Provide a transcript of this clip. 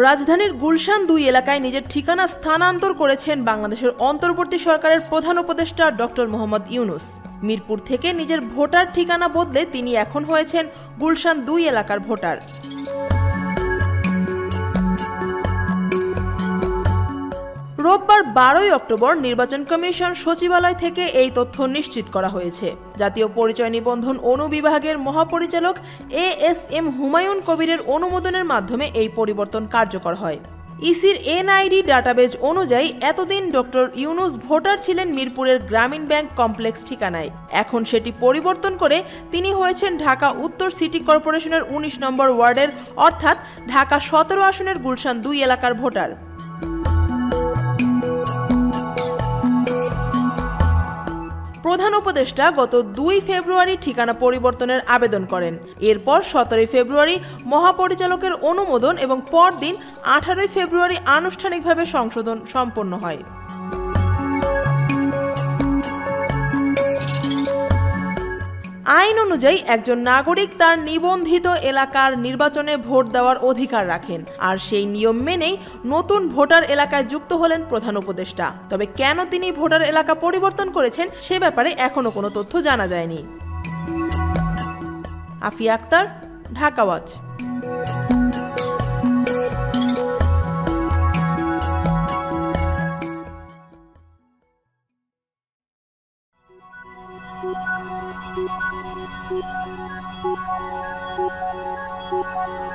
রাজধানীর গুলশান ২ এলাকায় নিজের ঠিকানা স্থানান্তর করেছেন বাংলাদেশের অন্তর্বর্তী সরকারের প্রধান উপদেষ্টা ডক্টর মোহাম্মদ ইউনূস। মিরপুর থেকে নিজের ভোটার ঠিকানা বদলে তিনি এখন হয়েছেন গুলশান ২ এলাকার ভোটার। রোববার ১২ অক্টোবর নির্বাচন কমিশন সচিবালয় থেকে এই তথ্য নিশ্চিত করা হয়েছে। জাতীয় পরিচয় নিবন্ধন অনুবিভাগের মহাপরিচালক ASM হুমায়ুন কবিরের অনুমোদনের মাধ্যমে এই পরিবর্তন কার্যকর হয়। ইসির এনআইডি ডাটাবেজ অনুযায়ী এতদিন ডক্টর ইউনূস ভোটার ছিলেন মিরপুরের গ্রামীণ ব্যাংক কমপ্লেক্স ঠিকানায়। এখন সেটি পরিবর্তন করে তিনি হয়েছেন ঢাকা উত্তর সিটি কর্পোরেশনের ১৯ নম্বর ওয়ার্ডের অর্থাৎ ঢাকা ১৭ আসনের গুলশান ২ এলাকার ভোটার। প্রধান উপদেষ্টা গত ২ ফেব্রুয়ারি ঠিকানা পরিবর্তনের আবেদন করেন। এরপর ১৭ ফেব্রুয়ারি মহাপরিচালকের অনুমোদন এবং পরদিন ১৮ ফেব্রুয়ারি আনুষ্ঠানিকভাবে সংশোধন সম্পন্ন হয়। আইন অনুযায়ী একজন নাগরিক তার নিবন্ধিত এলাকার নির্বাচনে ভোট দেওয়ার অধিকার রাখেন, আর সেই নিয়ম মেনেই নতুন ভোটার এলাকায় যুক্ত হলেন প্রধান উপদেষ্টা। তবে কেন তিনি ভোটার এলাকা পরিবর্তন করেছেন সে ব্যাপারে এখনো কোনো তথ্য জানা যায়নি। Afia Akter, Dhaka watch. Thank you.